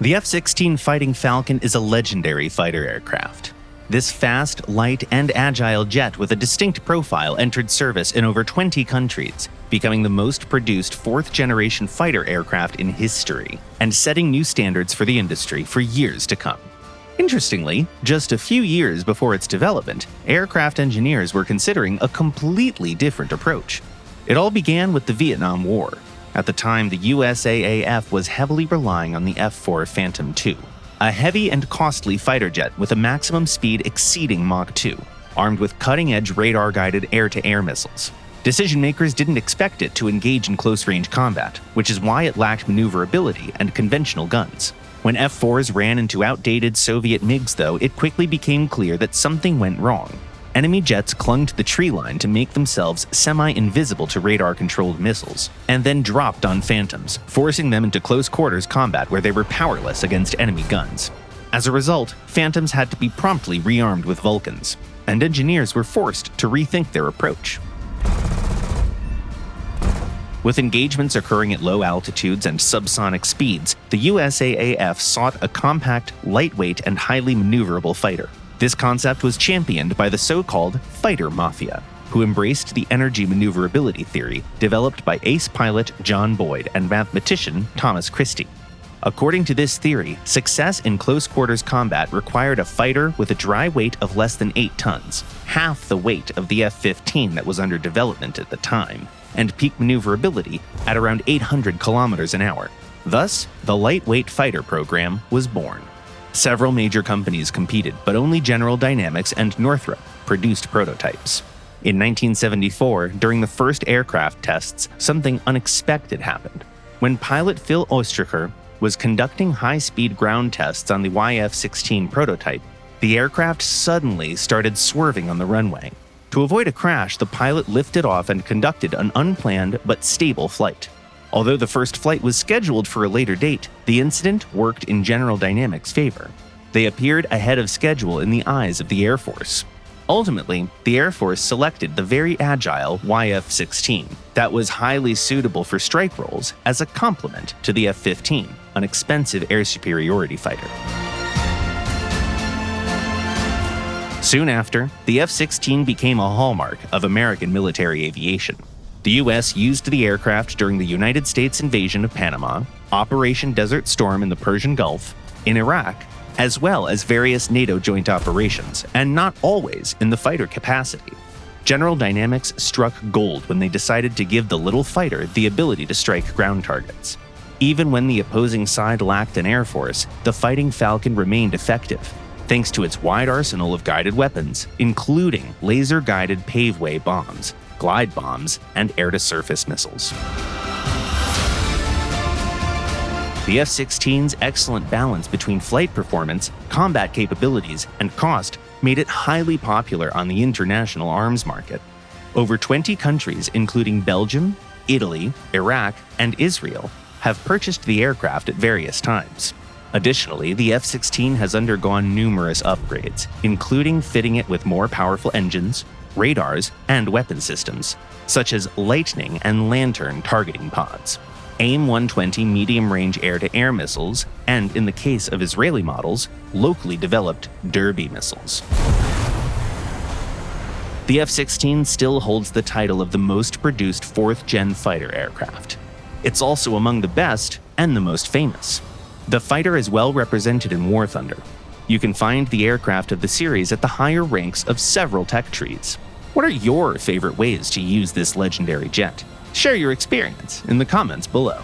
The F-16 Fighting Falcon is a legendary fighter aircraft. This fast, light, and agile jet with a distinct profile entered service in over 20 countries, becoming the most produced fourth-generation fighter aircraft in history, and setting new standards for the industry for years to come. Interestingly, just a few years before its development, aircraft engineers were considering a completely different approach. It all began with the Vietnam War. At the time, the USAAF was heavily relying on the F-4 Phantom II, a heavy and costly fighter jet with a maximum speed exceeding Mach 2, armed with cutting-edge radar-guided air-to-air missiles. Decision-makers didn't expect it to engage in close-range combat, which is why it lacked maneuverability and conventional guns. When F-4s ran into outdated Soviet MiGs, though, it quickly became clear that something went wrong. Enemy jets clung to the tree line to make themselves semi-invisible to radar-controlled missiles, and then dropped on Phantoms, forcing them into close-quarters combat where they were powerless against enemy guns. As a result, Phantoms had to be promptly rearmed with Vulcans, and engineers were forced to rethink their approach. With engagements occurring at low altitudes and subsonic speeds, the USAAF sought a compact, lightweight, and highly maneuverable fighter. This concept was championed by the so-called fighter mafia, who embraced the energy maneuverability theory developed by ace pilot John Boyd and mathematician Thomas Christie. According to this theory, success in close-quarters combat required a fighter with a dry weight of less than 8 tons, half the weight of the F-15 that was under development at the time, and peak maneuverability at around 800 kilometers an hour. Thus, the lightweight fighter program was born. Several major companies competed, but only General Dynamics and Northrop produced prototypes. In 1974, during the first aircraft tests, something unexpected happened. When pilot Phil Oesterrecher was conducting high-speed ground tests on the YF-16 prototype, the aircraft suddenly started swerving on the runway. To avoid a crash, the pilot lifted off and conducted an unplanned but stable flight. Although the first flight was scheduled for a later date, the incident worked in General Dynamics' favor. They appeared ahead of schedule in the eyes of the Air Force. Ultimately, the Air Force selected the very agile YF-16 that was highly suitable for strike roles as a complement to the F-15, an expensive air superiority fighter. Soon after, the F-16 became a hallmark of American military aviation. The U.S. used the aircraft during the United States invasion of Panama, Operation Desert Storm in the Persian Gulf, in Iraq, as well as various NATO joint operations, and not always in the fighter capacity. General Dynamics struck gold when they decided to give the little fighter the ability to strike ground targets. Even when the opposing side lacked an air force, the Fighting Falcon remained effective, thanks to its wide arsenal of guided weapons, including laser-guided paveway bombs, glide bombs, and air-to-surface missiles. The F-16's excellent balance between flight performance, combat capabilities, and cost made it highly popular on the international arms market. Over 20 countries, including Belgium, Italy, Iraq, and Israel, have purchased the aircraft at various times. Additionally, the F-16 has undergone numerous upgrades, including fitting it with more powerful engines, radars, and weapon systems, such as Lightning and Lantern targeting pods, AIM-120 medium-range air-to-air missiles, and, in the case of Israeli models, locally developed Derby missiles. The F-16 still holds the title of the most produced fourth-gen fighter aircraft. It's also among the best and the most famous. The fighter is well represented in War Thunder. You can find the aircraft of the series at the higher ranks of several tech trees. What are your favorite ways to use this legendary jet? Share your experience in the comments below.